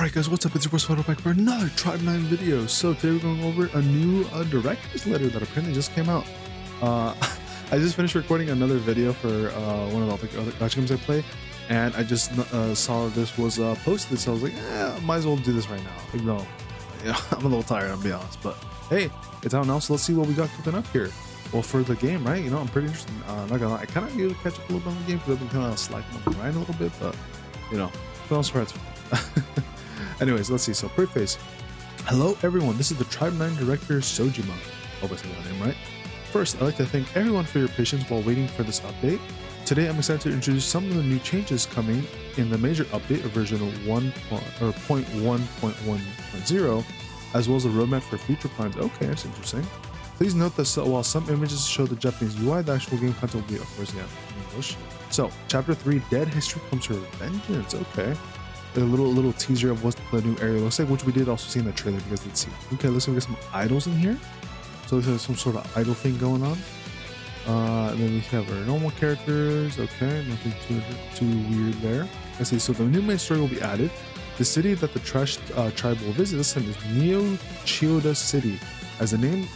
Alright guys, what's up? It's your boy Spiderwolf back for another Tribe 9 video. So today we're going over a new director's letter that apparently just came out. I just finished recording another video for one of the other Gachagames I play, and I just saw this was posted, so I was like, I might as well do this right now. Even though, I'm a little tired, I'll be honest, but hey, it's out now, so let's see what we got cooking up here. Well, for the game, right? I'm pretty interested. Not gonna lie, I kind of need to catch up a little bit on the game because I've been kind of slacking on the grind a little bit, but for the most part, it's fine. Anyways, let's see. So, preface. Hello, everyone. This is the Tribe 9 director, Sojima. Hope I said that name right. First, I'd like to thank everyone for your patience while waiting for this update. Today, I'm excited to introduce some of the new changes coming in the major update of version 1.1.1.0, as well as a roadmap for future plans. Okay, that's interesting. Please note that while some images show the Japanese UI, the actual game content will be, of course, in English. So, Chapter 3, Dead History Comes Her Vengeance. Okay. A little teaser of what the new area looks like, which we did also see in the trailer because let's see. Okay, let's get some idols in here. So there's some sort of idol thing going on. And then we have our normal characters. Okay, nothing too weird there. Let's see. So the new main story will be added. The city that the trash tribe will visit this time is Neo-Chiyoda City. As the name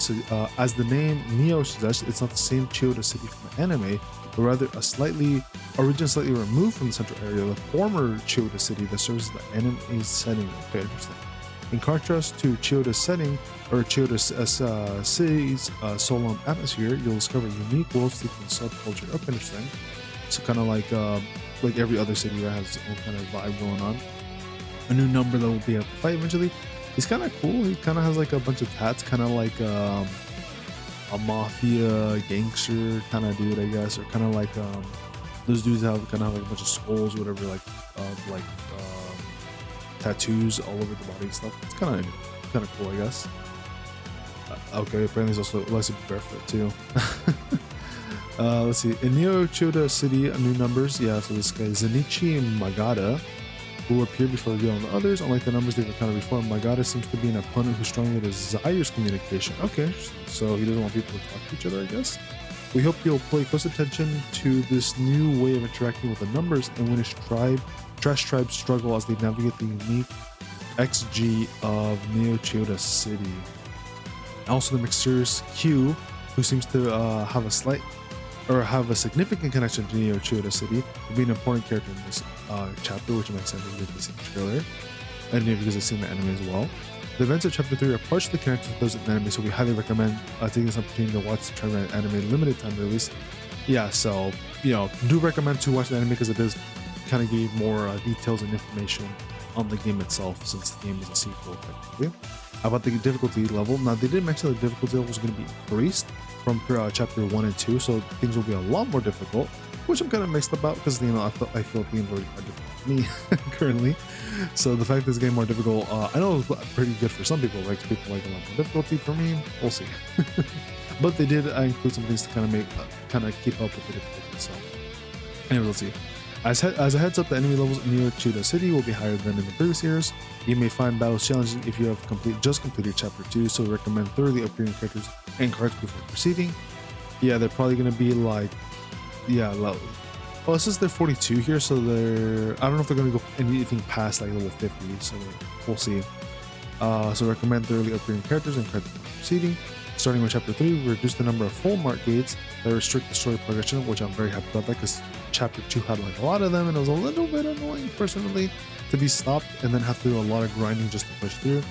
Neo suggests, it's not the same Chiyoda City from the anime, but rather a slightly removed from the central area, the former Chiyoda City that serves as the anime setting. Okay, interesting. In contrast to Chiyoda's setting, or Chiyoda City's solemn atmosphere, you'll discover unique world-steeping subculture. Okay, interesting. So kind of like every other city that has its own kind of vibe going on. A new number that will be able to fight eventually. He's kind of cool. He kind of has like a bunch of tats, kind of like a mafia gangster kind of dude, I guess, or kind of like those dudes have kind of like a bunch of skulls, whatever, like tattoos all over the body and stuff. It's kind of cool, I guess. Okay, apparently he's also likes to be barefoot too. Let's see. In Neo-Chiyoda City, new numbers. Yeah, so this guy Zenichi Magata, who will appear before revealing the others. Unlike the numbers they've encountered before, Magata seems to be an opponent who strongly desires communication. Okay, so he doesn't want people to talk to each other, I guess. We hope you'll pay close attention to this new way of interacting with the numbers and when Trash Tribes struggle as they navigate the unique XG of Neo-Chiyoda City. Also, the mysterious Q, who seems to have a significant connection to Neo-Chiyoda City, will be an important character in this chapter, which makes sense if you've seen the trailer, and because I've seen the anime as well. The events of Chapter 3 are partially connected to those in the anime, so we highly recommend taking this opportunity to watch the Tribe 9 anime limited time release. Yeah, so, do recommend to watch the anime because it does kind of give more details and information on the game itself, since the game is a sequel, technically. About the difficulty level, now they did mention the difficulty level is going to be increased from Chapter 1 and 2, so things will be a lot more difficult, which I'm kind of mixed about because, I feel the game's already hard difficult for me currently. So the fact that this game more difficult, I know it's pretty good for some people, like people like a lot more difficulty. For me, we'll see. But they did include some things to kind of keep up with the difficulty. So anyway, let's see. As a heads up, the enemy levels in Neo-Chiyoda City will be higher than in the previous years. You may find battles challenging if you have just completed Chapter 2, so we recommend thoroughly upgrading characters and cards before proceeding. Yeah, they're probably going to be like, well, it says they're 42 here, so I don't know if they're going to go anything past like level 50, so we'll see. So recommend thoroughly upgrading characters and cards before proceeding. Starting with Chapter 3, we reduced the number of full mark gates that restrict the story progression, which I'm very happy about that because Chapter 2 had like a lot of them, and it was a little bit annoying personally to be stopped and then have to do a lot of grinding just to push through.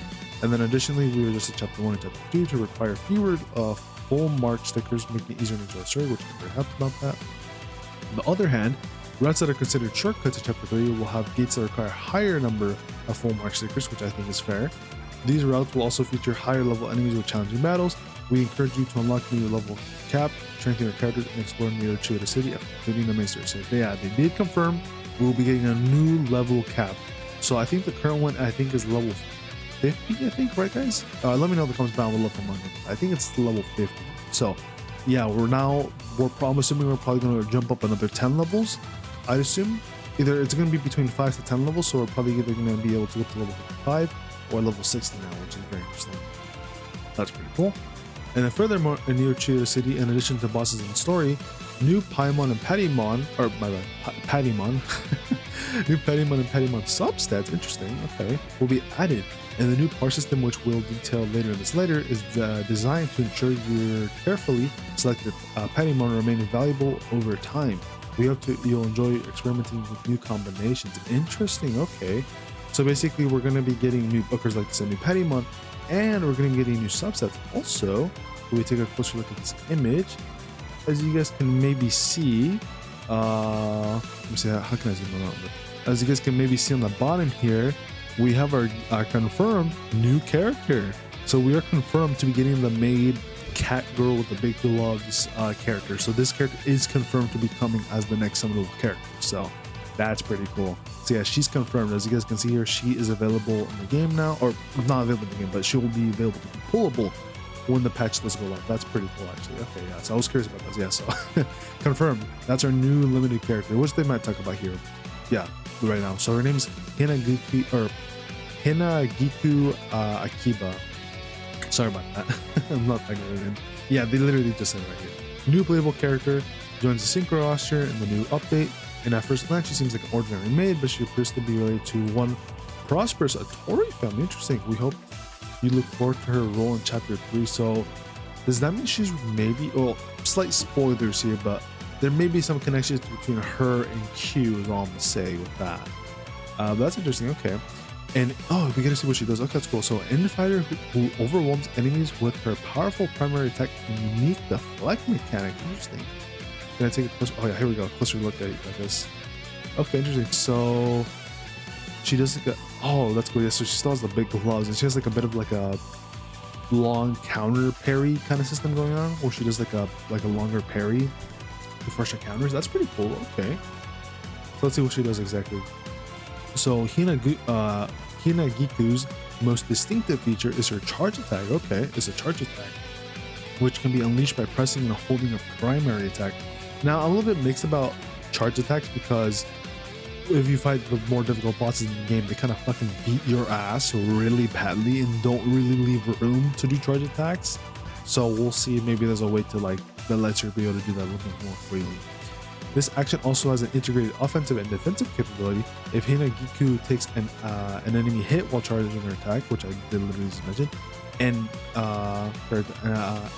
And then additionally, we reduced Chapter 1 and Chapter 2 to require fewer full mark stickers, making it easier to enjoy the story, which I'm very happy about that. On the other hand, routes that are considered shortcuts in Chapter 3 will have gates that require a higher number of full mark stickers, which I think is fair. These routes will also feature higher level enemies with challenging battles. We encourage you to unlock new level cap, strengthen your characters, and explore Neo-Chiyoda City after completing the main story. So yeah, they did confirm we will be getting a new level cap. So I think the current one, is level 50, I think, right guys? Let me know in the comments down below for mine. I think it's level 50. So yeah, I'm assuming we're probably going to jump up another 10 levels. I'd assume either it's going to be between 5 to 10 levels, so we're probably either going to be able to go to level 55 or level 60 now, which is very interesting. That's pretty cool. And then furthermore, in Neo-Chiyoda City, in addition to bosses and story, new Paimon and Patimon New Pettymon and Pettymon substats, interesting, okay, will be added. And the new par system, which we'll detail later in this letter, is designed to ensure your carefully selected Pettymon remain valuable over time. We hope you'll enjoy experimenting with new combinations. Interesting, okay. So basically, we're going to be getting new bookers like this, a new Pettymon, and we're going to be getting new subsets. Also, when we take a closer look at this image, as you guys can maybe see, let me see, how can I zoom out? As you guys can maybe see on the bottom here, we have our confirmed new character. So we are confirmed to be getting the maid cat girl with the big gloves character. So this character is confirmed to be coming as the next summonable character. So that's pretty cool. So yeah, she's confirmed. As you guys can see here, she is available in the game now, or not available in the game, but she will be available to be pullable when the patch does go live. That's pretty cool, actually. Okay, yeah. So I was curious about this. Yeah, so confirmed. That's our new limited character, which they might talk about here. Yeah, right now. So her name's Hinagiku Akiba. Sorry about that. I'm not that good at it. Yeah, they literally just said it right here. New playable character joins the synchro roster in the new update. And at first glance, she seems like an ordinary maid, but she appears to be related to one prosperous Atori family. Interesting. We hope you look forward to her role in chapter 3. So does that mean she's maybe, well, slight spoilers here, but there may be some connections between her and Q is all I'm gonna say with that. But that's interesting. Okay. And oh, we get to see what she does. Okay, that's cool. So an end fighter who overwhelms enemies with her powerful primary attack and unique deflect mechanic. Interesting. Can I take a closer? Oh yeah, here we go. Closer look at this. Okay, interesting. So she does like a, oh, that's cool. Yeah, so she still has the big gloves, and she has like a bit of like a long counter parry kind of system going on, where she does like a longer parry before she counters. That's pretty cool. Okay, so let's see what she does exactly. So Hinagiku's most distinctive feature is her charge attack. Okay, it's a charge attack, which can be unleashed by pressing and holding a primary attack. Now, I'm a little bit mixed about charge attacks, because if you fight the more difficult bosses in the game, they kind of fucking beat your ass really badly and don't really leave room to do charge attacks. So we'll see, maybe there's a way to like that lets you be able to do that a little bit more freely. This action also has an integrated offensive and defensive capability. If Hinagiku takes an enemy hit while charging her attack, which I did literally just mention, and her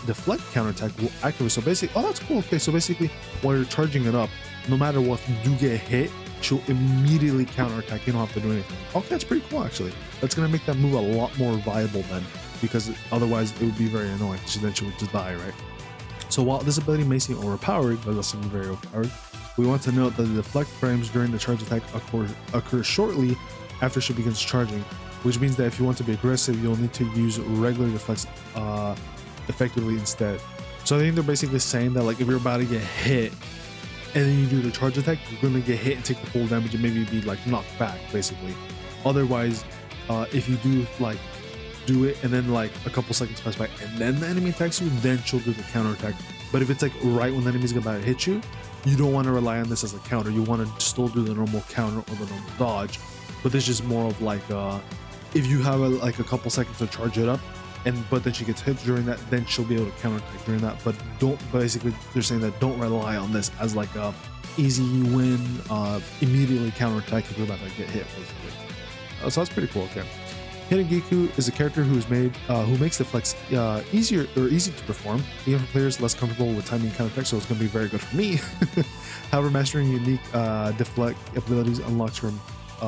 deflect counterattack will activate. So basically, oh, that's cool. Okay, so basically, while you're charging it up, no matter what, if you do get hit, she'll immediately counterattack. You don't have to do anything. Okay, that's pretty cool, actually. That's gonna make that move a lot more viable then, because otherwise it would be very annoying. Then she would just die, right? So while this ability may seem overpowered, but doesn't be very overpowered, we want to note that the deflect frames during the charge attack occur shortly after she begins charging, which means that if you want to be aggressive, you'll need to use regular deflects effectively instead. So I think they're basically saying that like if you're about to get hit and then you do the charge attack, you're going to get hit and take the full damage and maybe be like knocked back, basically. Otherwise, if you do like do it and then like a couple seconds pass by and then the enemy attacks you, then she'll do the counter attack. But if it's like right when the enemy's about to hit you, you don't want to rely on this as a counter. You want to still do the normal counter or the normal dodge. But this is more of like if you have like a couple seconds to charge it up, but then she gets hit during that, then she'll be able to counter attack during that. But don't, basically they're saying that don't rely on this as like a easy win, immediately counter attack if you're about to get hit, basically. So that's pretty cool. Okay. Hinagiku is a character who makes the flex easy to perform, even for players less comfortable with timing counter attack, so it's going to be very good for me. However, mastering unique deflect abilities unlocks her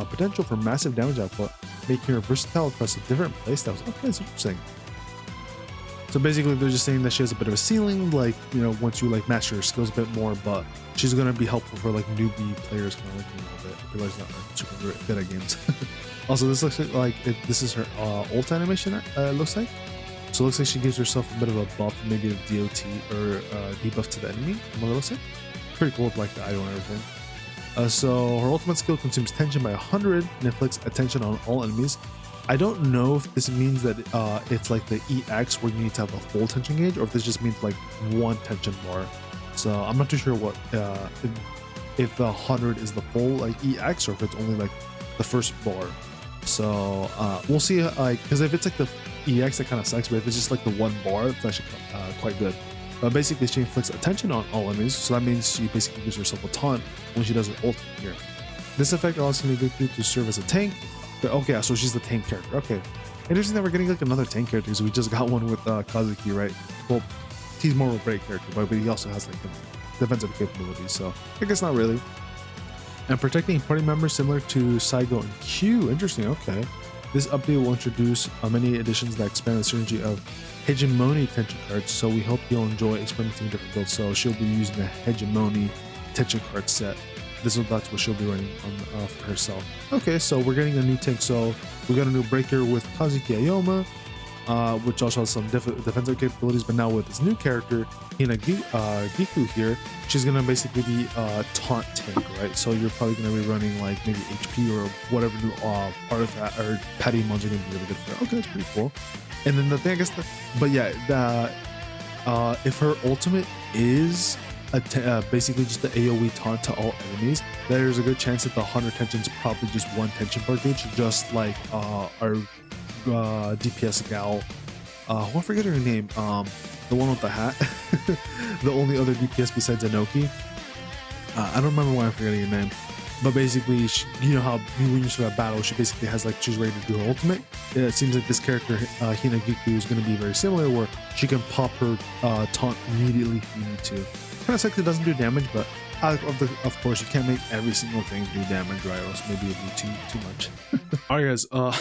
potential for massive damage output, making her versatile across different playstyles. Okay, that's interesting. So basically, they're just saying that she has a bit of a ceiling, like, you know, once you like master her skills a bit more, but she's going to be helpful for like newbie players, kind of like a little bit. I realize not like, super good at games. Also, this looks like this is her ult animation, looks like. So it looks like she gives herself a bit of a buff, maybe a DOT or debuff to the enemy, what it looks like. Pretty cool with like the idol and everything. So her ultimate skill consumes tension by 100 and inflicts attention on all enemies. I don't know if this means that it's like the EX where you need to have a full tension gauge, or if this just means like one tension bar. So I'm not too sure what if the 100 is the full like EX, or if it's only like the first bar. So we'll see, like, because if it's like the EX, that kind of sucks, but if it's just like the one bar, it's actually quite good. But basically, she inflicts attention on all enemies, so that means she basically gives herself a taunt when she does her ult here. This effect allows Hinagiku to serve as a tank. But okay, so she's the tank character. Okay. Interesting that we're getting like another tank character because we just got one with Kazuki, right? Well, he's more of a break character, but he also has like defensive capabilities, so I guess not really. And protecting party members similar to Saigo and Q. Interesting, okay. This update will introduce many additions that expand the synergy of Hegemony tension cards, so we hope you'll enjoy experimenting different builds. So she'll be using the Hegemony tension card set. That's what she'll be running on for herself. Okay, so we're getting a new tank. So we got a new breaker with Kazuki Ayoma, which also has some defensive capabilities, but now with this new character, Hinagiku here, she's gonna basically be a taunt tank, right? So you're probably gonna be running like maybe HP or whatever new artifact or petty mons are gonna be really good for her. Okay, that's pretty cool. And then the thing, I guess, but yeah, if her ultimate is basically just the AoE taunt to all enemies, there's a good chance that the 100 tension is probably just one tension per gauge, just like our DPS gal. I forget her name. The one with the hat. The only other DPS besides Enoki. I don't remember why I'm forgetting her name. But basically, you know how when you start a battle, she basically has like, she's ready to do her ultimate. It seems like this character, Hinagiku, is going to be very similar, where she can pop her taunt immediately if you need to. Kind of sucks it doesn't do damage, but of course, you can't make every single thing do damage, right? Or else maybe it'd be too much. Alright guys, well,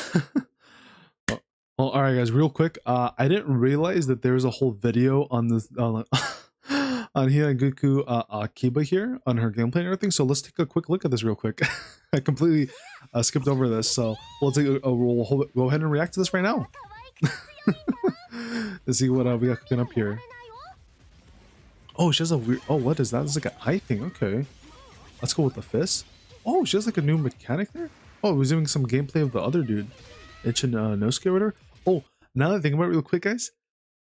alright guys, real quick, I didn't realize that there's a whole video on this on Hinagiku Akiba here on her gameplay and everything. So let's take a quick look at this real quick. I completely skipped over this, so we'll go ahead and react to this right now. Let's see what we got cooking up here. Oh, she has a weird. Oh, what is that? It's like an eye thing. Okay, let's go with the fist. Oh, she has like a new mechanic there. Oh, we're doing some gameplay of the other dude, Inosuke or whatever. Oh, now that I think about it real quick, guys,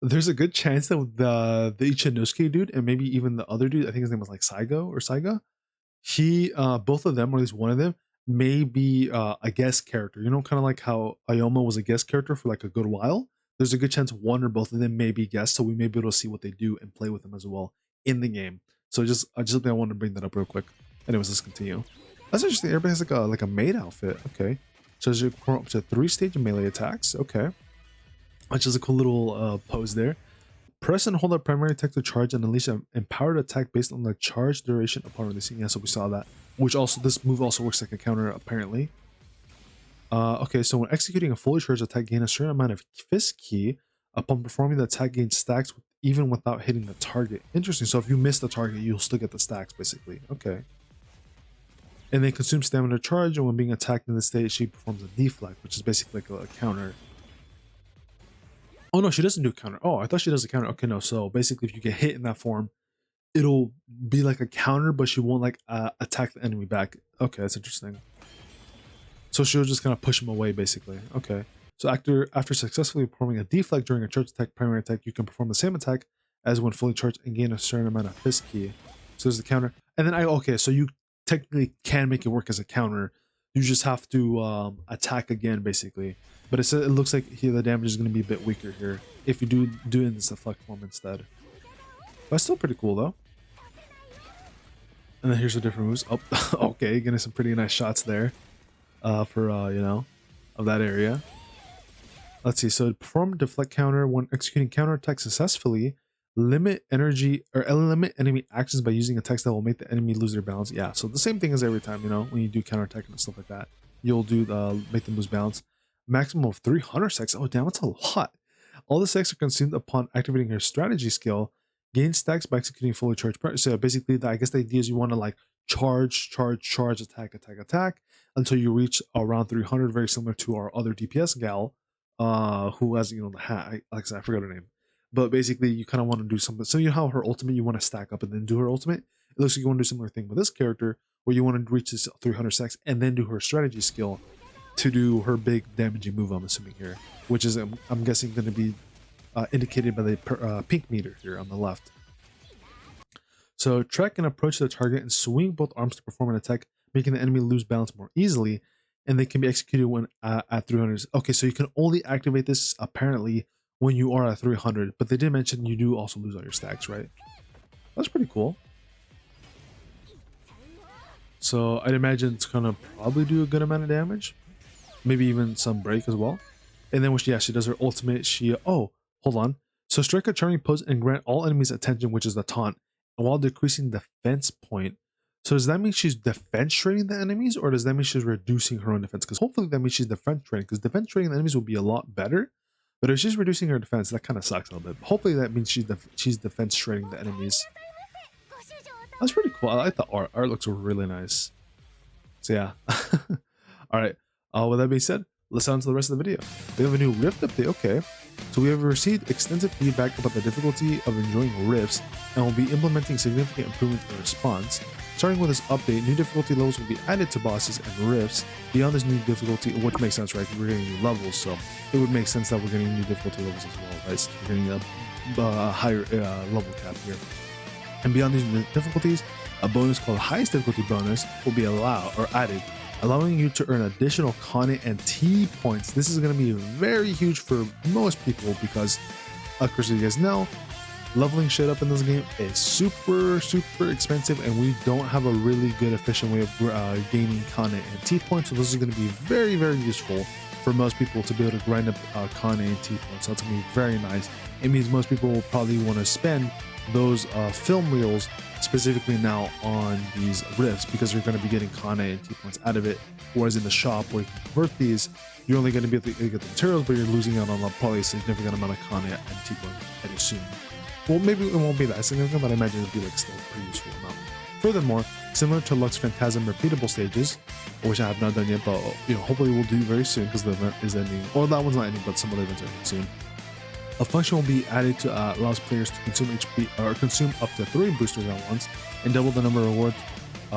there's a good chance that the Inosuke dude and maybe even the other dude, I think his name was like Saigo or Saiga, he both of them, or at least one of them, may be a guest character. You know, kind of like how Ayoma was a guest character for like a good while. There's a good chance one or both of them may be guests, so we may be able to see what they do and play with them as well in the game. So I just think I wanted to bring that up real quick. Anyways, let's continue. That's interesting. Everybody has like a maid outfit. Okay, so you perform up to 3-stage melee attacks. Okay, which is a cool little pose there. Press and hold up primary attack to charge and unleash an empowered attack based on the charge duration upon releasing. Yeah, so we saw that. Which also, this move also works like a counter apparently. Okay, so when executing a fully charged attack, gain a certain amount of fist key. Upon performing the attack, gain stacks even without hitting the target. Interesting. So if you miss the target, you'll still get the stacks basically. Okay. And then consume stamina charge, and when being attacked in this state, she performs a deflect, which is basically like a counter. Oh no, she doesn't do a counter. Oh, I thought she does a counter. Okay, no. So basically, if you get hit in that form, it'll be like a counter, but she won't like attack the enemy back. Okay, that's interesting. So she'll just kind of push him away, basically. Okay. So after successfully performing a deflect during a charge attack, primary attack, you can perform the same attack as when fully charged and gain a certain amount of fist key. So there's the counter. And then okay, so you technically can make it work as a counter. You just have to attack again, basically. But it looks like here the damage is going to be a bit weaker here if you do it in this deflect form instead. But still pretty cool though. And then here's the different moves. Oh, okay, getting some pretty nice shots there. For you know, of that area. Let's see. So perform deflect counter when executing counter attack successfully. Limit energy or limit enemy actions by using attacks that will make the enemy lose their balance. Yeah. So the same thing as every time, you know, when you do counter attack and stuff like that, you'll do make them lose balance. Maximum of 300 stacks. Oh damn, that's a lot. All the stacks are consumed upon activating her strategy skill. Gain stacks by executing fully charged. So basically, I guess the idea is you want to like charge, attack, until you reach around 300, very similar to our other DPS gal, who has, you know, the hat. Like I said, I forgot her name. But basically, you kind of want to do something. So you know how her ultimate, you want to stack up and then do her ultimate? It looks like you want to do a similar thing with this character, where you want to reach this 300 stacks and then do her strategy skill to do her big damaging move, I'm assuming here. Which is, I'm guessing, going to be indicated by the pink meter here on the left. So track and approach the target and swing both arms to perform an attack, making the enemy lose balance more easily, and they can be executed when at 300. Okay, so you can only activate this apparently when you are at 300, but they did mention you do also lose all your stacks, right? That's pretty cool. So I'd imagine it's gonna probably do a good amount of damage, maybe even some break as well. And then when she does her ultimate, oh, hold on. So strike a charming pose and grant all enemies attention, which is the taunt, while decreasing defense point. So does that mean she's defense trading the enemies, or does that mean she's reducing her own defense? Because hopefully that means she's defense trading, because defense trading the enemies will be a lot better. But if she's reducing her defense, that kind of sucks a little bit. Hopefully that means she's defense trading the enemies. That's pretty cool. I like the art. Art looks really nice. So yeah. All right. With that being said, let's on to the rest of the video. We have a new Rift update. Okay. So we have received extensive feedback about the difficulty of enjoying Rifts, and will be implementing significant improvements in response. Starting with this update, new difficulty levels will be added to bosses and Rifts beyond this new difficulty, which makes sense, right? Because we're getting new levels, so it would make sense that we're getting new difficulty levels as well, right? So we're getting a higher level cap here. And beyond these difficulties, a bonus called Highest Difficulty Bonus will be allowed or added, allowing you to earn additional Kane and T points. This is going to be very huge for most people because, of course, you guys know, leveling shit up in this game is super expensive, and we don't have a really good efficient way of gaining Kane and T points. So this is going to be very useful for most people to be able to grind up Kane and T points. So it's going to be very nice. It means most people will probably want to spend those film reels specifically now on these Rifts, because you're going to be getting Kane and T points out of it, whereas in the shop where you can convert these, you're only going to be able to get the materials, but you're losing out on probably a significant amount of Kane and T points, I'd assume. Well, maybe it won't be that significant, but I imagine it'll be like still a pretty useful amount. Furthermore, similar to Lux Phantasm repeatable stages, which I have not done yet, but hopefully we'll do very soon because the event is ending. Or that one's not ending, but some other events are ending soon. A function will be added to allows players to consume HP or consume up to 3 boosters at once, and double the number of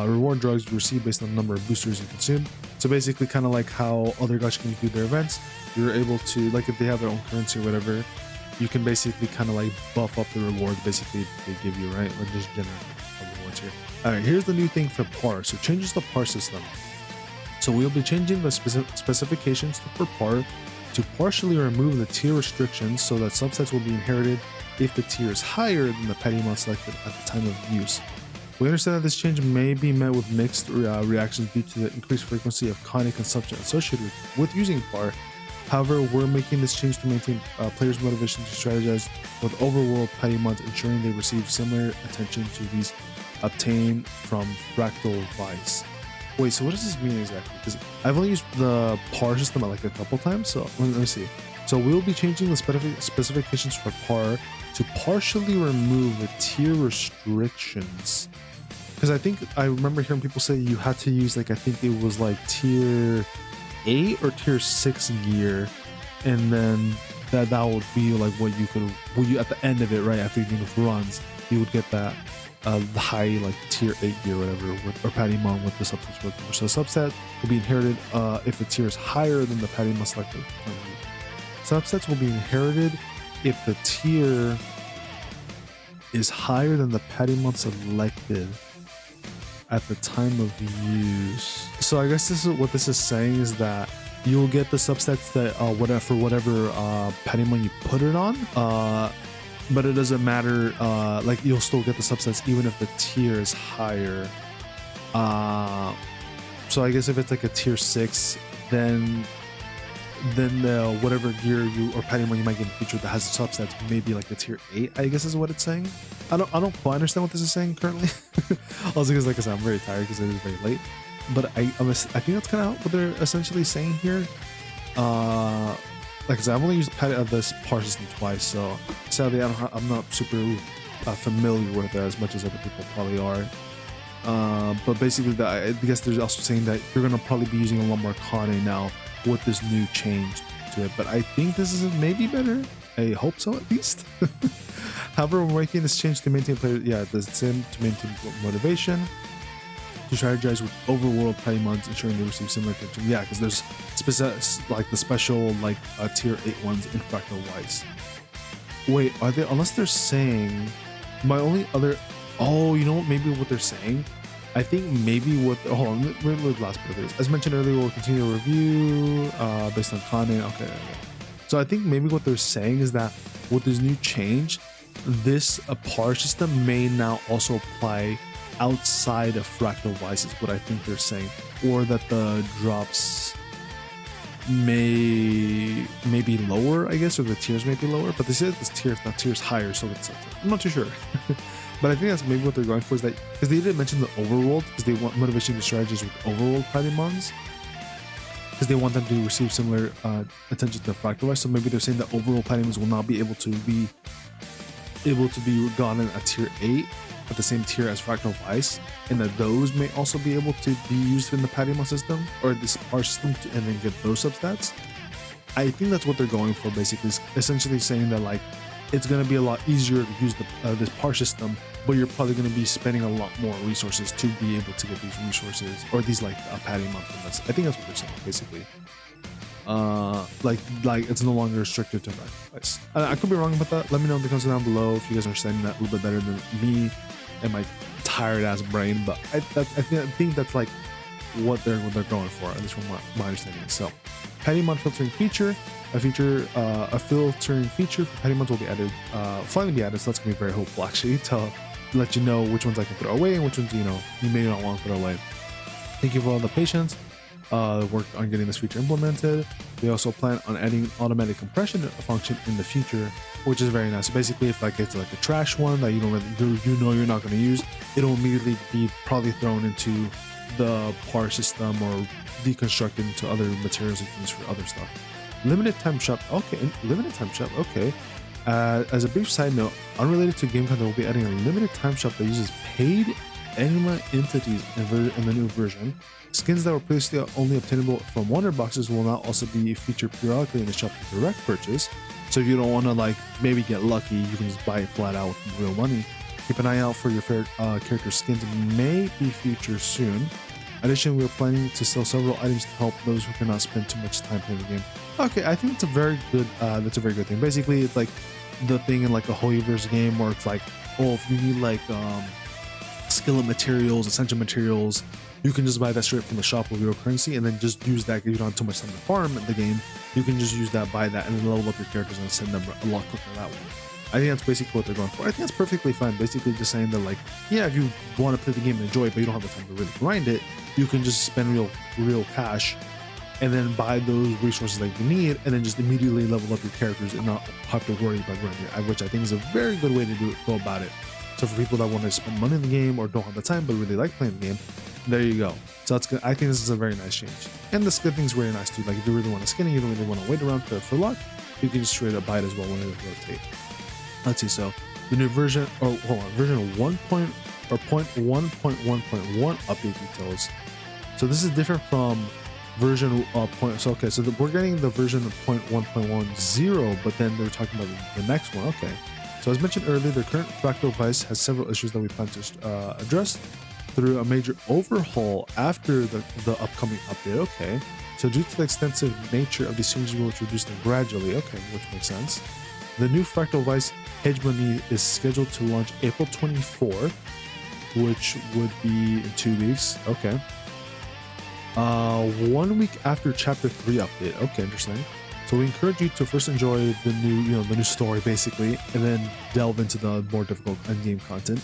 reward drugs you receive based on the number of boosters you consume. So basically, kind of like how other Gachagames do their events, you're able to, like, if they have their own currency or whatever, you can basically kind of like buff up the rewards basically they give you, right? Or just generate rewards here. All right, here's the new thing for par. So changes the par system. So we'll be changing the specifications for par to partially remove the tier restrictions so that subsets will be inherited if the tier is higher than the petty amount selected at the time of use. We understand that this change may be met with mixed reactions due to the increased frequency of Kane consumption associated with using par. However, we're making this change to maintain players' motivation to strategize with overworld petty amounts, ensuring they receive similar attention to these obtained from Fractal Vice. Wait, so what does this mean exactly? Because I've only used the par system like a couple times, so let me see. So we'll be changing the specifications for par to partially remove the tier restrictions. Because I think I remember hearing people say you had to use, like, I think it was like tier 8 or tier 6 gear, and then that would be like what you at the end of it, right after you do the runs, you would get that the high like tier 8 gear, whatever, or Patimon with the subsets working. So the subset will be inherited if the tier is higher than the Patimon selected. Subsets will be inherited if the tier is higher than the Patimon selected at the time of use. So I guess this is what this is saying, is that you'll get the subsets that whatever Patimon you put it on, but it doesn't matter, like you'll still get the subsets even if the tier is higher. So I guess if it's like a tier 6, then whatever gear you or Patimon you might get in the future that has the subsets maybe like a tier 8, I guess is what it's saying. I don't quite understand what this is saying currently. Also because, like I said, I'm very tired because it is very late. But I think that's kind of what they're essentially saying here. Like I said, I've only used this par system twice, so sadly I'm not super familiar with it as much as other people probably are. But basically, I guess they're also saying that you're gonna probably be using a lot more Kane now with this new change to it. But I think this is maybe better. I hope so, at least. However, we're making this change to maintain player, the same, to maintain motivation, to strategize with overworld Patimons, ensuring they receive similar attention. Yeah, because there's like the special like tier 8 ones in Fractal Vice. Wait, are they? Unless they're saying my only other. Oh, you know what? Maybe what they're saying. I think maybe what. Hold on, we're the last part of this. As mentioned earlier, we'll continue to review based on Kane. Okay. So I think maybe what they're saying is that with this new change, this par system may now also apply outside of Fractal Vice is what I think they're saying, or that the drops may be lower, I guess, or the tiers may be lower, but they said this tier's higher, so I'm not too sure. But I think that's maybe what they're going for, is that because they didn't mention the overworld, because they want motivation to strategies with overworld Paimons, because they want them to receive similar attention to the Fractal Vice. So maybe they're saying that overworld Paimons will not be able to be gotten at tier 8 at the same tier as Fractal Vice, and that those may also be able to be used in the Paimon system or this par system and then get those substats. I think that's what they're going for, basically, essentially saying that like it's going to be a lot easier to use this par system, but you're probably going to be spending a lot more resources to be able to get these resources, or these like Paimon from this. I think that's what they're saying, basically. Like it's no longer restricted to Fractal Vice. I could be wrong about that. Let me know in the comments down below if you guys are understanding that a little bit better than me and my tired ass brain. But I think that's like what they're going for, at least from my understanding. So, Paimon filtering feature, a filtering feature for Paimons will be added, finally be added. So that's gonna be very hopeful, actually, to let you know which ones I can throw away and which ones you may not want to throw away. Thank you for all the patience. Worked on getting this feature implemented. They also plan on adding automatic compression function in the future, which is very nice. So basically, if like it's like a trash one that you don't really, you're not going to use, it'll immediately be probably thrown into the par system or deconstructed into other materials you can use for other stuff. Limited time shop. Okay, limited time shop. Okay. As a brief side note, unrelated to game content, we'll be adding a limited time shop that uses paid Anima entities in the new version. Skins that were previously only obtainable from wonder boxes will now also be featured periodically in the shop for direct purchase. So if you don't want to like maybe get lucky, you can just buy it flat out with real money. Keep an eye out for your favorite character skins, may be featured soon. Additionally, we're planning to sell several items to help those who cannot spend too much time playing the game. Okay, I think it's a very good thing. Basically, it's like the thing in like a Hoyoverse game where it's like, oh, if you need like skillet materials, essential materials, you can just buy that straight from the shop with real currency and then just use that. If you don't have too much time to farm the game, you can just use that, buy that, and then level up your characters and send them a lot quicker that way. I think that's basically what they're going for. I think that's perfectly fine. Basically just saying that like, yeah, if you want to play the game and enjoy it, but you don't have the time to really grind it, you can just spend real cash and then buy those resources that you need and then just immediately level up your characters and not have to worry about grinding it, which I think is a very good way to go about it. So for people that want to spend money in the game or don't have the time but really like playing the game, there you go. So that's good. I think this is a very nice change. And the skin thing's really nice too. Like if you really want to skin it, you don't really want to wait around for luck, you can just straight up buy it as well when it rotate. Let's see. So the new version, version 1.1.1.1 update details. So this is different from version we're getting the version of 0.1.10, but then they're talking about the next one. Okay. So as mentioned earlier, the current Fractal Vice has several issues that we plan to address through a major overhaul after the upcoming update. Okay. So due to the extensive nature of these changes, we'll introduce them gradually. Okay, which makes sense. The new Fractal Vice hegemony is scheduled to launch April 24th, which would be in 2 weeks. Okay. 1 week after Chapter 3 update. Okay, interesting. So we encourage you to first enjoy the new story basically, and then delve into the more difficult endgame content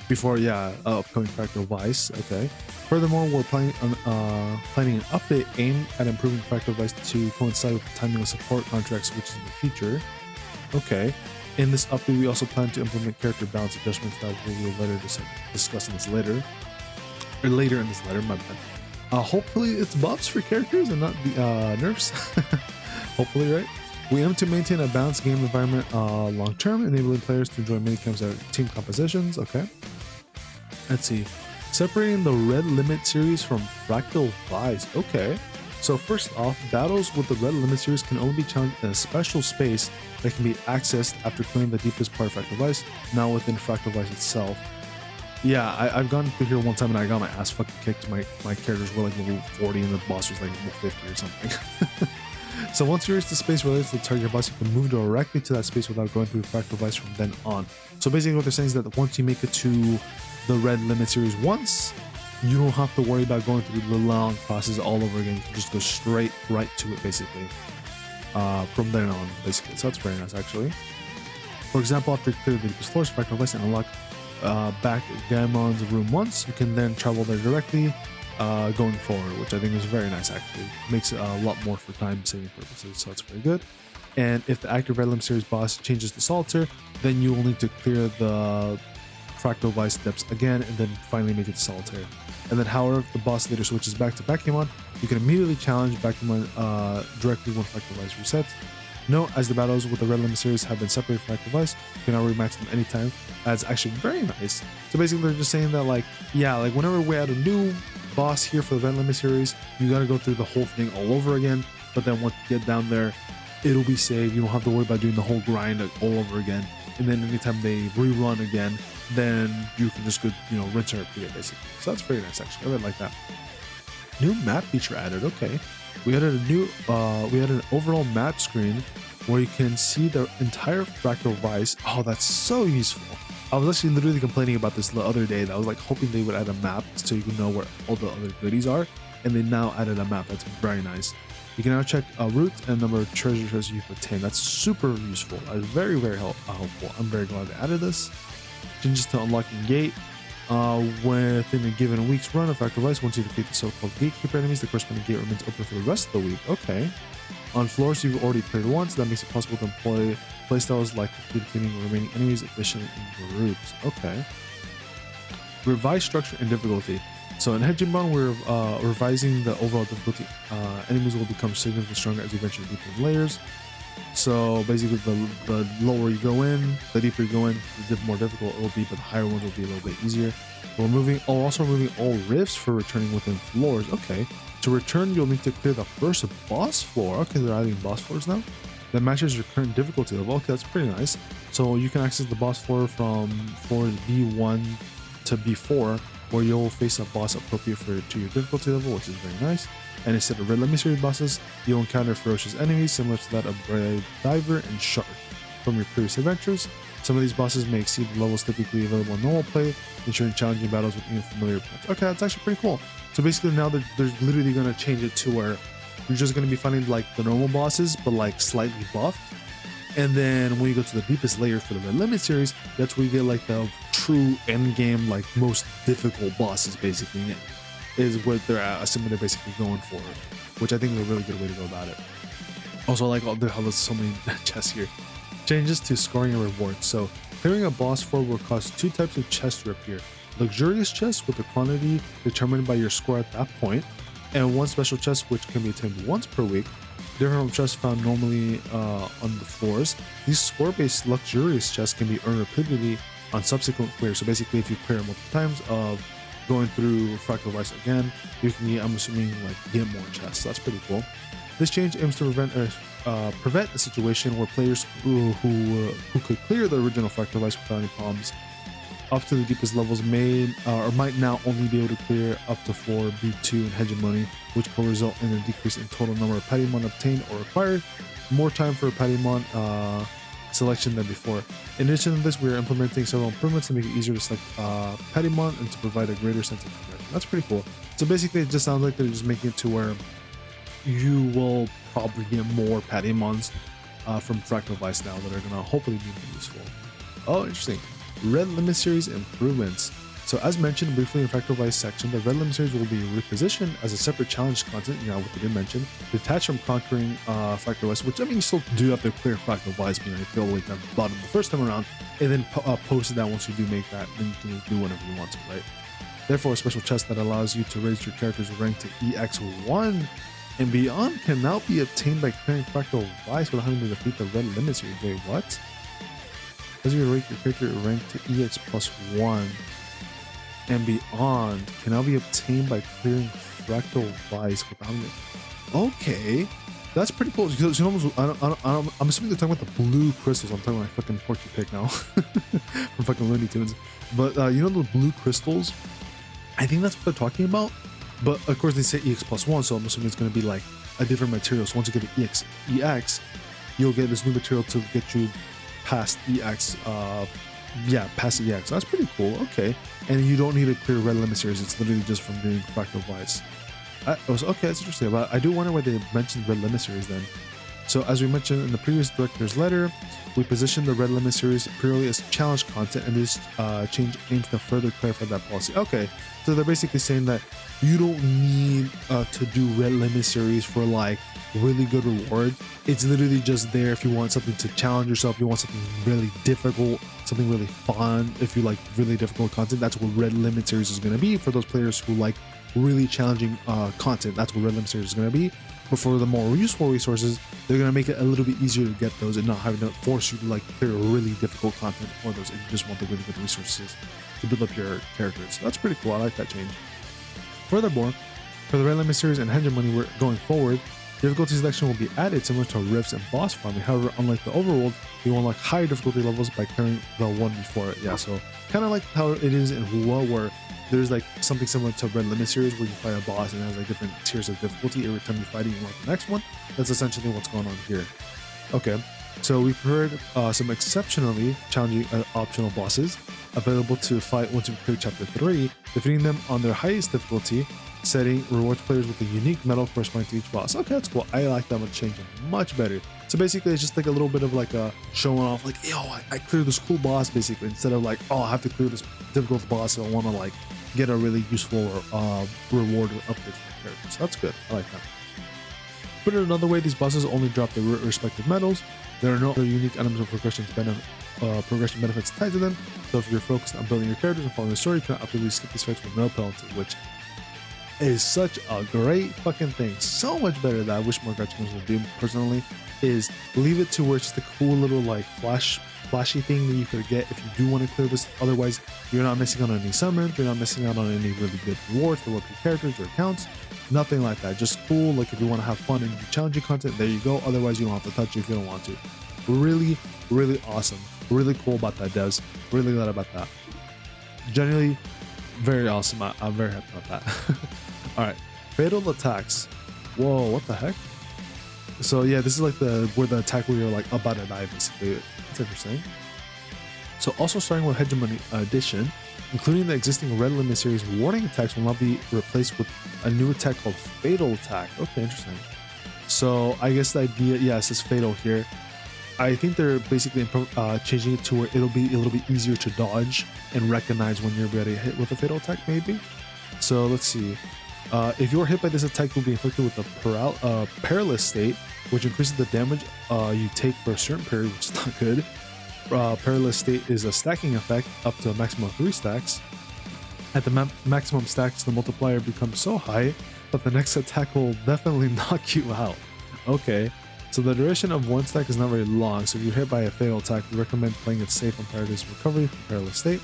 before upcoming Fractal Vice. Okay. Furthermore, we're planning an update aimed at improving Fractal Vice to coincide with the timing of support contracts, which is in the future. Okay. In this update, we also plan to implement character balance adjustments that we will later discuss in this later in this letter. My bad. Hopefully, it's buffs for characters and not the nerfs. Hopefully, right? We aim to maintain a balanced game environment long term, enabling players to enjoy many team compositions. Okay. Let's see. Separating the Red Limit series from Fractal Vice. Okay. So first off, battles with the Red Limit series can only be challenged in a special space that can be accessed after clearing the deepest part of Fractal Vice, not within Fractal Vice itself. Yeah, I've gone through here one time and I got my ass fucking kicked. My characters were like level 40 and the boss was like level 50 or something. So once you reach the space related to the target boss, you can move directly to that space without going through Fractal Vice from then on. So basically what they're saying is that once you make it to the Red Limit series once, you don't have to worry about going through the long process all over again. You can just go straight right to it basically from then on basically. So that's very nice actually. For example, after you clear the deepest floors, Fractal Vice and unlock Backgammon's room once, you can then travel there directly going forward, which I think is very nice actually. Makes it a lot more for time saving purposes, so that's very good. And if the active Red Limb series boss changes to Solitaire, then you will need to clear the Fractal Vice depths again and then finally make it to Solitaire. And then however, if the boss later switches back to Backgammon, you can immediately challenge Backgammon directly when Fractal Vice resets. Note, as the battles with the Red Limb series have been separated from Fractal Vice, you can now rematch them anytime. That's actually very nice. So basically they're just saying that like, yeah, like whenever we add a new boss here for the Red Limb series, you gotta go through the whole thing all over again. But then once you get down there, it'll be saved. You don't have to worry about doing the whole grind all over again. And then anytime they rerun again, then you can just go, rinse and repeat it basically. So that's very nice actually. I really like that. New map feature added. Okay, we added a new, we added an overall map screen where you can see the entire Fractal Vice. Oh, that's so useful. I was actually literally complaining about this the other day that I was like hoping they would add a map so you can know where all the other goodies are. And they now added a map. That's very nice. You can now check routes and number of treasures you've obtained. That's super useful. That's very, very helpful. I'm very glad they added this. Changes to unlocking gate. Within a given week's run of Fractal Vice, once you defeat the so-called gatekeeper enemies, the corresponding gate remains open for the rest of the week. Okay. On floors you've already cleared once, that makes it possible to employ playstyles like defeating remaining enemies efficiently in groups. Okay. Revised structure and difficulty. So in Hinagiku, we're revising the overall difficulty. Enemies will become significantly stronger as you venture deeper in layers. So basically, the lower you go in, the deeper you go in, the more difficult it will be, but the higher ones will be a little bit easier. We're also removing all rifts for returning within floors. Okay. To return, you'll need to clear the first boss floor. Okay, they're adding boss floors now. That matches your current difficulty level. Okay, that's pretty nice. So you can access the boss floor from floors B1 to B4, where you'll face a boss appropriate to your difficulty level, which is very nice. And instead of Red Limb series bosses, you'll encounter ferocious enemies similar to that of Brave Diver and Shark from your previous adventures. Some of these bosses may exceed the levels typically available in normal play, ensuring challenging battles with unfamiliar opponents. Okay, that's actually pretty cool. So basically now they're literally going to change it to where you're just going to be finding like the normal bosses, but like slightly buffed. And then when you go to the deepest layer for the Red Limit series, that's where you get like the true end game, like most difficult bosses basically, is what they're assuming they're basically going for, which I think is a really good way to go about it. Also, I like how there's so many chests here. Changes to scoring and rewards. So clearing a boss floor will cause two types of chests to appear. Luxurious chests with a quantity determined by your score at that point, and one special chest which can be attained once per week, different from chests found normally on the floors. These score-based luxurious chests can be earned repeatedly on subsequent clears. So basically, if you clear multiple times of going through Fractal Vice again, you can get, I'm assuming, like get more chests. So that's pretty cool. This change aims to prevent a situation where players who could clear the original Fractal Vice without any problems up to the deepest levels may or might now only be able to clear up to 4 B2 in Hegemony, which will result in a decrease in total number of Patimon obtained or acquired, more time for Patimon selection than before. In addition to this, we are implementing several improvements to make it easier to select Patimon and to provide a greater sense of progression. That's pretty cool. So basically, it just sounds like they're just making it to where you will probably get more Patimons from Fractal Vice now that are going to hopefully be more useful. Oh, interesting. Red Limit series improvements. So as mentioned briefly in the Fractal Vice section, the Red Limit series will be repositioned as a separate challenge content, what they did mention, detached from conquering Fractal Vice, which I mean you still do have to clear Fractal Vice, you feel like the bottom the first time around, and then post it down once you do make that, then you can do whatever you want to, right? Therefore, a special chest that allows you to raise your character's rank to EX1 and beyond can now be obtained by clearing Fractal Vice without having to defeat the Red Limit series. Wait, what? As you rate your character rank to EX+1 and beyond can now be obtained by clearing Fractal Vice without it. Okay, that's pretty cool. Because I'm assuming they're talking about the blue crystals. I'm talking about fucking Porky Pig now from fucking Looney Tunes. But the blue crystals? I think that's what they're talking about. But of course they say EX+1, so I'm assuming it's going to be like a different material. So once you get the EX, you'll get this new material to get you past EX, past EX. That's pretty cool. Okay, and you don't need to clear Red Limit series. It's literally just from doing Fractal Vice. Okay, that's interesting. But I do wonder why they mentioned Red Limit series then. So as we mentioned in the previous director's letter, we positioned the Red Lemon series purely as challenge content, and this change aims to further clarify that policy. Okay, so they're basically saying that you don't need to do Red Lemon series for like really good reward. It's literally just there if you want something to challenge yourself, you want something really difficult, something really fun. If you like really difficult content, that's what Red Lemon series is going to be for those players who like really challenging content. That's what Red Lemon series is going to be. But for the more useful resources, they're going to make it a little bit easier to get those and not having to force you to like clear really difficult content for those if you just want the really good resources to build up your characters. So that's pretty cool. I like that change. Furthermore, for the Red Lemon series and Hegemony we're going forward, difficulty selection will be added similar to rifts and boss farming. However, unlike the overworld, you will unlock higher difficulty levels by clearing the one before it. Yeah, so kind of like how it is in Hua, where there's like something similar to Red Lemon series where you fight a boss and it has like different tiers of difficulty. Every time you fight it, you unlock the next one. That's essentially what's going on here. Okay, so we've heard some exceptionally challenging optional bosses available to fight once you clear chapter 3. Defeating them on their highest difficulty setting rewards players with a unique medal corresponding to each boss. Okay, that's cool. I like that one change much better. So basically it's just like a little bit of like a showing off, like, yo, I cleared this cool boss basically, instead of like, oh, I have to clear this difficult boss, so I want to like get a really useful reward or upgrade for my character. So that's good. I like that. Put it another way, these bosses only drop their respective medals. There are no other unique items or progression benefits tied to them. So if you're focused on building your characters and following the story, you can absolutely skip these fights with no penalty, which is such a great fucking thing. So much better that I wish more Gachagames would do personally, is leave it to where it's just a cool little like flashy thing that you could get if you do want to clear this. Otherwise, you're not missing out on any summons, you're not missing out on any really good rewards for local characters or accounts. Nothing like that. Just cool, like if you want to have fun and do challenging content, there you go. Otherwise, you don't have to touch it if you don't want to. Really, really awesome. Really cool about that, devs. Really glad about that. Generally, very awesome. I'm very happy about that. All right, fatal attacks. Whoa, what the heck? So yeah, this is like where the attack where you're like about to die basically. That's interesting. So also starting with Hegemony Edition, including the existing Red Lemon series, warning attacks will now be replaced with a new attack called Fatal Attack. Okay, interesting. So I guess the idea, yeah, it says Fatal here. I think they're basically changing it to where it'll be a little bit easier to dodge and recognize when you're ready to hit with a Fatal Attack, maybe. So let's see. If you're hit by this attack, you'll be inflicted with a perilous state, which increases the damage you take for a certain period, which is not good. Perilous state is a stacking effect up to a maximum of 3 stacks. At the maximum stacks, the multiplier becomes so high that the next attack will definitely knock you out. Okay, so the duration of one stack is not very long, so if you're hit by a fatal attack, we recommend playing it safe on Paradise Recovery for perilous state.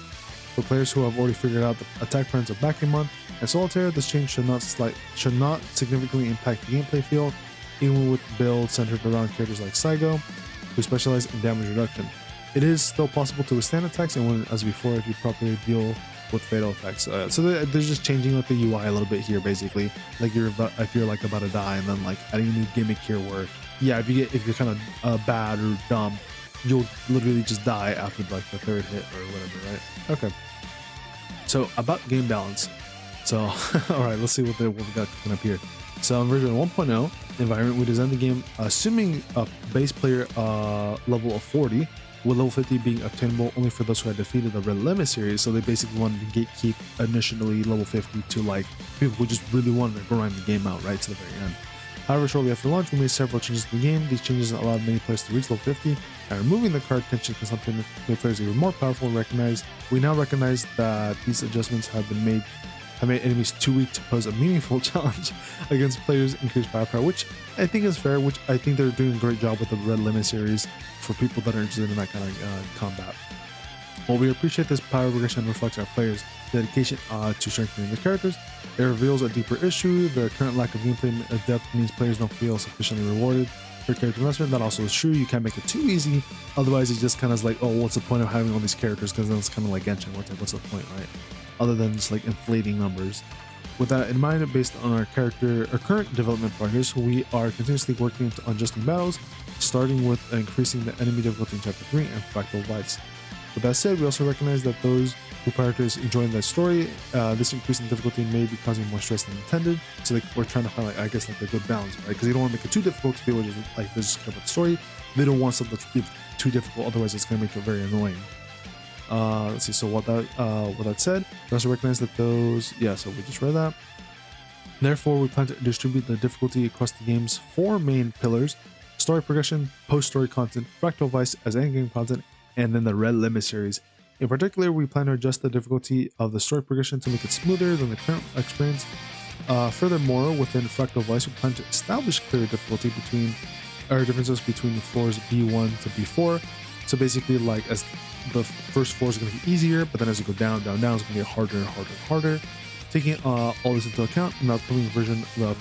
For players who have already figured out the attack patterns of Backgammon and Solitaire, this change should not significantly impact the gameplay field, even with builds centered around characters like Saigo, who specialize in damage reduction. It is still possible to withstand attacks and win as before if you properly deal with fatal attacks. So they're just changing like the UI a little bit here, basically. Like if you're like about to die, and then like adding a new gimmick here where, yeah, if you're kind of bad or dumb, you'll literally just die after like the 3rd hit or whatever, right? Okay. So about game balance. So all right, let's see what we got coming up here. So in version 1.0 environment, we designed the game assuming a base player level of 40, with level 50 being obtainable only for those who had defeated the Red Lemon series. So they basically wanted to gatekeep initially level 50 to like people who just really wanted to grind the game out right to the very end. However, shortly after launch, we made several changes to the game. These changes allowed many players to reach level 50, and removing the card tension consumption made players even more powerful and recognized. We now recognize that these adjustments have made enemies too weak to pose a meaningful challenge against players' increased firepower, which I think is fair, which I think they're doing a great job with the Red Lemon series for people that are interested in that kind of combat. While we appreciate this power progression reflects our players' dedication to strengthening the characters, it reveals a deeper issue. The current lack of gameplay depth means players don't feel sufficiently rewarded for character investment. That also is true. You can't make it too easy, otherwise it just kind of is like, oh, what's the point of having all these characters? Because then it's kind of like Genshin, what's the point, right? Other than just like inflating numbers. With that in mind, based on our current development partners, we are continuously working on adjusting battles, starting with increasing the enemy difficulty in Chapter 3 and fractal bites. With that said, we also recognize that those who prioritize enjoying that story. This increase in difficulty may be causing more stress than intended. So we're trying to find, like, I guess, like a good balance, right? Because you don't want to make it too difficult to be able to like just care about the story. They don't want something to be too difficult, otherwise it's going to make it very annoying. Let's see. So what that said, we also recognize that those. Yeah. So we just read that. Therefore, we plan to distribute the difficulty across the game's 4 main pillars: story progression, post-story content, Fractal Vice as endgame content, and then the Red Limit series. In particular, we plan to adjust the difficulty of the story progression to make it smoother than the current experience. Furthermore, within Fractal Vice, we plan to establish clear difficulty differences between floors B1 to B4. So basically, like, as the first floor is going to be easier, but then as you go down, it's going to get harder and harder and harder. Taking all this into account, in the upcoming version we're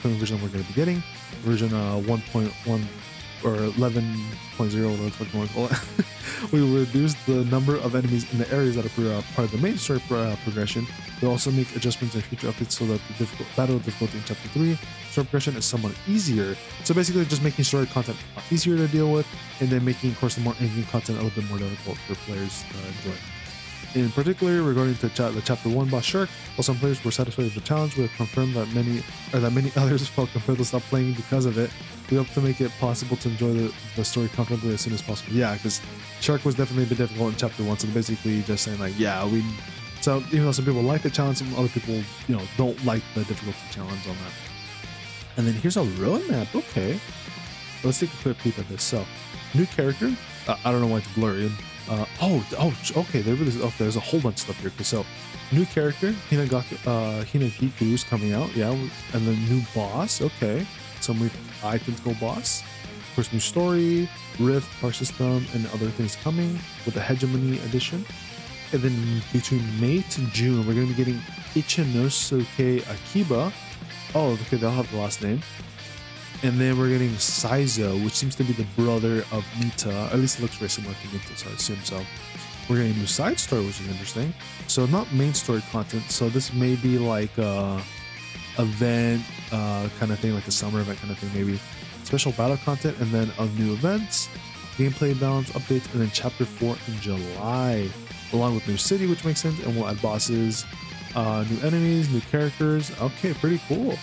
going to be getting, version 1.1 or 11.0, whatever the fuck you want to call it, we will reduce the number of enemies in the areas that are part of the main story progression. We'll also make adjustments and future updates so that the battle difficulty in Chapter 3 story progression is somewhat easier. So basically just making story content a lot easier to deal with, and then making, of course, the more endgame content a little bit more difficult for players to enjoy. In particular, regarding the Chapter 1 boss Shark, while some players were satisfied with the challenge, we have confirmed that many others felt compelled to stop playing because of it. We hope to make it possible to enjoy the story comfortably as soon as possible. Yeah, because Shark was definitely a bit difficult in Chapter 1, so basically just saying, like, yeah, so even though some people like the challenge, some other people, don't like the difficulty challenge on that. And then here's a roadmap. Okay, let's take a quick peek at this. So, new character. I don't know why it's blurry. Okay. There's a whole bunch of stuff here. So, new character, Hinagiku is coming out. Yeah, and then new boss. Okay, some identical boss. Of course, new story, Rift, Power System, and other things coming with the Hegemony edition. And then between May to June, we're going to be getting Ichinose Akiba. Oh, okay, they'll have the last name. And then we're getting Saizo, which seems to be the brother of Mita. At least it looks very similar to Mita, so I assume so. We're getting a new side story, which is interesting. So not main story content. So this may be like a event kind of thing, like a summer event kind of thing, maybe. Special battle content, and then new events, gameplay balance updates, and then Chapter 4 in July, along with new city, which makes sense, and we'll add bosses, new enemies, new characters. Okay, pretty cool.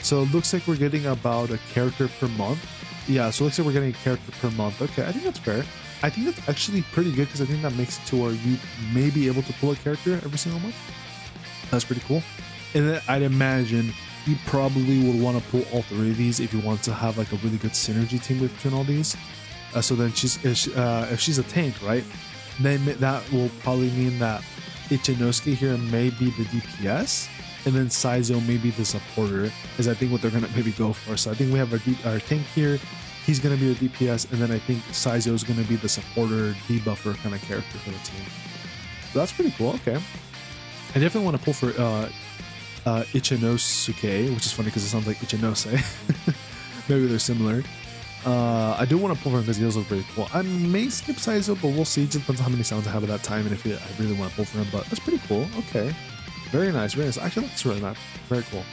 So it looks like we're getting about a character per month. Yeah, so it looks like we're getting a character per month. Okay, I think that's fair. I think that's actually pretty good, because I think that makes it to where you may be able to pull a character every single month. That's pretty cool. And then I'd imagine you probably would want to pull all 3 of these if you want to have like a really good synergy team between all these. So then if she's a tank, right? Then that will probably mean that Ichinose here may be the DPS, and then Saizo may be the supporter, is I think what they're going to maybe go for. So I think we have our tank here, he's going to be the DPS, and then I think Saizo is going to be the supporter, debuffer kind of character for the team. So that's pretty cool. Okay. I definitely want to pull for Ichinose, which is funny because it sounds like Ichinose. Maybe they're similar. I do want to pull for him because he does look pretty cool. I may skip Saizo, but we'll see. It just depends on how many sounds I have at that time and if I really want to pull for him. But that's pretty cool. Okay. Very nice. Very nice. Actually, that's really nice. Very cool.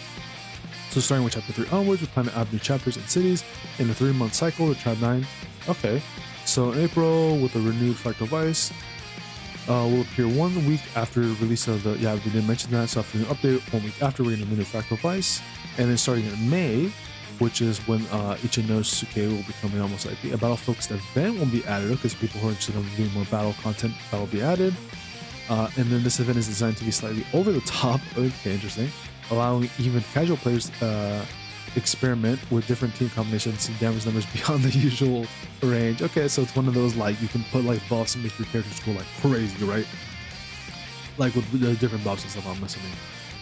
So starting with Chapter 3 onwards, we plan to add new chapters and cities in a 3-month cycle to Chapter 9. Okay. So in April, with a renewed Fractal Vice, will appear 1 week after release of the... Yeah, we didn't mention that. So after the update, 1 week after, we're getting the new Fractal Vice. And then starting in May, which is when Ichinose will be coming, almost likely. A battle-focused event will be added, because people who are interested in doing more battle content, that will be added. And then this event is designed to be slightly over the top. Okay, interesting. Allowing even casual players experiment with different team combinations and damage numbers beyond the usual range. Okay, so it's one of those, like, you can put like buffs and make your characters go like crazy, right? Like with the different buffs and stuff, I'm assuming.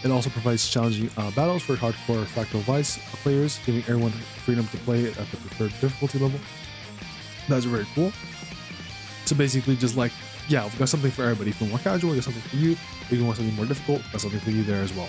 It also provides challenging battles for hardcore Fractal Vice players, giving everyone freedom to play at the preferred difficulty level. That's very cool. So basically, just like, yeah, we've got something for everybody. If you want more casual, we got something for you. If you want something more difficult, we got something for you there as well.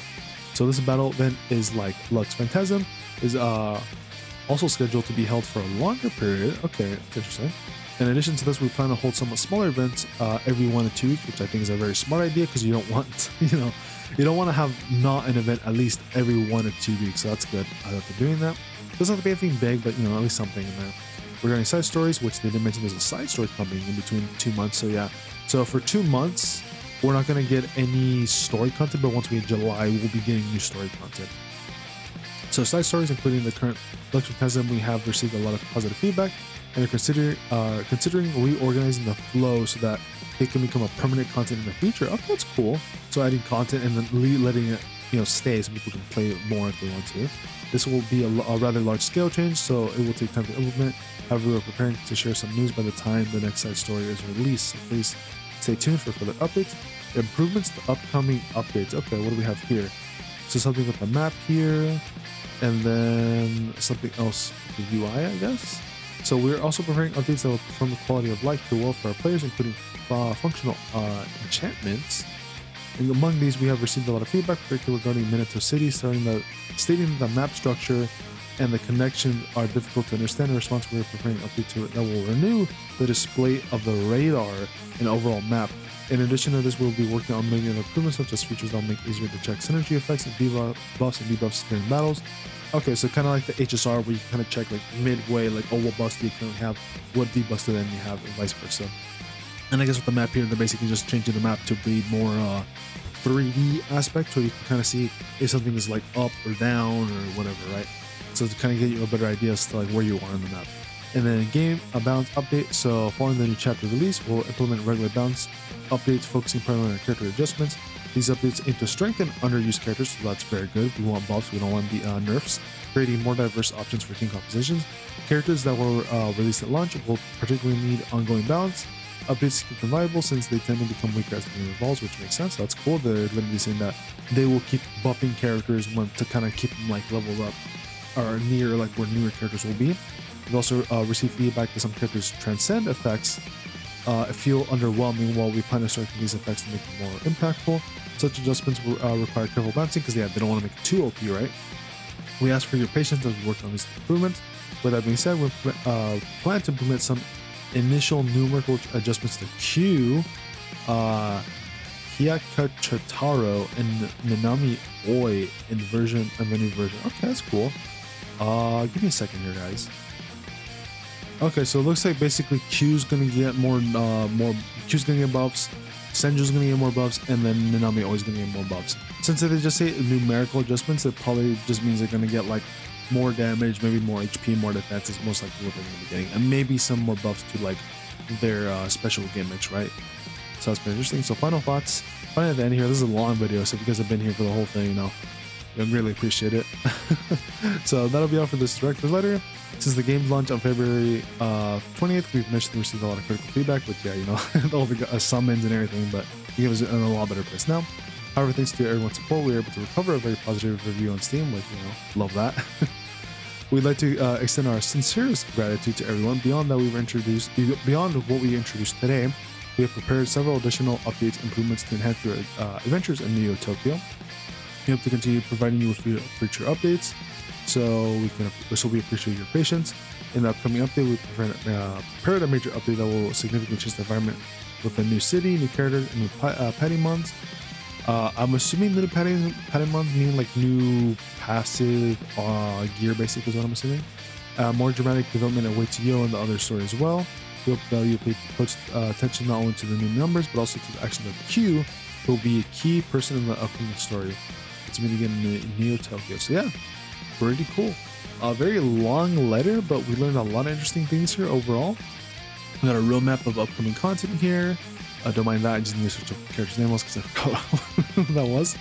So this battle event is like Lux Phantasm, is also scheduled to be held for a longer period. Okay, that's interesting. In addition to this, we plan to hold somewhat smaller events every 1 to 2 weeks, which I think is a very smart idea, because you don't want, you don't want to have not an event at least every 1 to 2 weeks. So that's good that they're doing that. Doesn't have to be anything big, but at least something in there. We're getting side stories, which they didn't mention there's a side story coming in between 2 months. So yeah, so for 2 months, we're not going to get any story content, but once we hit July, we'll be getting new story content. So side stories, including the current election testing, we have received a lot of positive feedback and are considering reorganizing the flow so that it can become a permanent content in the future. Okay, that's cool. So adding content and then letting it, stay so people can play it more if they want to. This will be a rather large scale change, so it will take time to implement. However, we're preparing to share some news by the time the next side story is released. So please stay tuned for further updates. Improvements to upcoming updates. Okay, what do we have here? So something with the map here, and then something else with the UI, I guess. So we're also preparing updates that will perform the quality of life to well for our players, including functional enchantments. And among these, we have received a lot of feedback, particularly regarding Minato City, stating that the map structure and the connections are difficult to understand. In response, we're preparing an update to it that will renew the display of the radar and overall map. In addition to this, we'll be working on many other improvements, such as features that will make it easier to check synergy effects and buffs and debuffs during battles. Okay, so kind of like the HSR, where you kind of check like midway, like, oh, what buffs do you currently have, what debuffs do then you have, and vice versa. And I guess with the map here, they're basically just changing the map to be more 3D aspect, where you can kind of see if something is like up or down or whatever, right? So to kind of get you a better idea as to like where you are on the map. And then game balance update. So following the new chapter release, we'll implement regular balance updates focusing primarily on character adjustments. These updates aim to strengthen underused characters, so that's very good. We want buffs, we don't want the nerfs. Creating more diverse options for team compositions. Characters that were released at launch will particularly need ongoing balance. Updates to keep them viable since they tend to become weaker as the game evolves, which makes sense. That's cool. They're literally saying that they will keep buffing characters to kind of keep them like leveled up or near like where newer characters will be. We've also received feedback that some characters' transcend effects feel underwhelming, while we plan to strengthen these effects to make them more impactful. Such adjustments will require careful balancing because they don't want to make it too OP, right? We ask for your patience as we work on these improvements. With that being said, we plan to implement some initial numerical adjustments to Q, Hyakachataro, and Minami Oi in the new version. Okay, that's cool. Give me a second here, guys. Okay, so it looks like basically Q's gonna get Q's gonna get buffs, Senju's gonna get more buffs, and then Minami always gonna get more buffs. Since they just say numerical adjustments, it probably just means they're gonna get like more damage, maybe more HP, more defense is most likely what they're gonna be getting, and maybe some more buffs to like their special gimmicks, right? So that's pretty interesting. So final thoughts. Finally at the end here, this is a long video, so if you guys have been here for the whole thing, I really appreciate it. So that'll be all for this director's letter. Since the game's launch on February 20th, we've initially received a lot of critical feedback, but yeah, all the summons and everything, but the game is in a lot better place now. However, thanks to everyone's support, we were able to recover a very positive review on Steam, which, love that. We'd like to extend our sincerest gratitude to everyone. Beyond what we introduced today, we have prepared several additional updates and improvements to enhance your adventures in Neo Tokyo. We hope to continue providing you with future updates, so we appreciate your patience. In the upcoming update, we prepared a major update that will significantly change the environment with a new city, new characters, and new Patimons. I'm assuming the new Patimons mean like new passive gear, basically, is what I'm assuming. More dramatic development awaits you and the other story as well. We hope that you pay close attention not only to the new numbers, but also to the action of Q, who will be a key person in the upcoming story. It's meeting again in Neo Tokyo. So yeah, pretty cool. A very long letter, but we learned a lot of interesting things here overall. We got a roadmap of upcoming content here. Don't mind that, I just need to search up the character's name because I forgot what that was.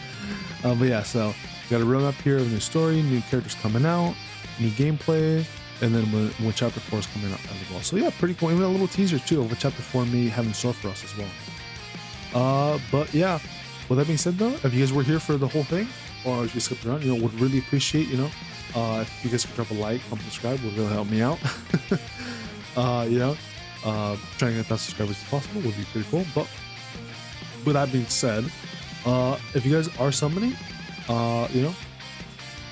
But yeah, so we got a roadmap here of a new story, new characters coming out, new gameplay, and then when chapter 4 is coming out as well. So yeah, pretty cool. Even a little teaser too of what chapter 4 may have in store for us as well. But yeah, with that being said though, if you guys were here for the whole thing, or if you skipped around, would really appreciate, if you guys could drop a like, comment, subscribe, would really help me out. Trying to get that subscribers as possible would be pretty cool. But with that being said, if you guys are summoning, good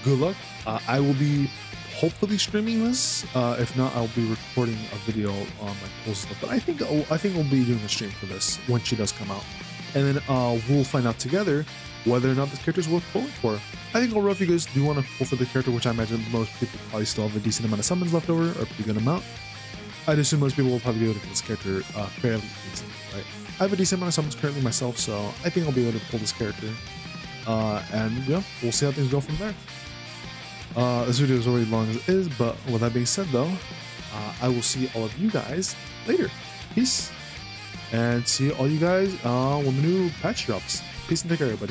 luck. I will be hopefully streaming this. If not, I'll be recording a video on my polls and stuff. But I think we'll be doing a stream for this when she does come out, and then we'll find out together whether or not this character is worth pulling for. I think overall, if you guys do want to pull for the character, which I imagine most people probably still have a decent amount of summons left over, or a pretty good amount, I'd assume most people will probably be able to pull this character fairly easily, right? I have a decent amount of summons currently myself, so I think I'll be able to pull this character. And yeah, we'll see how things go from there. This video is already long as it is, but with that being said though, I will see all of you guys later. Peace. And see all you guys when the new patch drops. Peace and take care, everybody.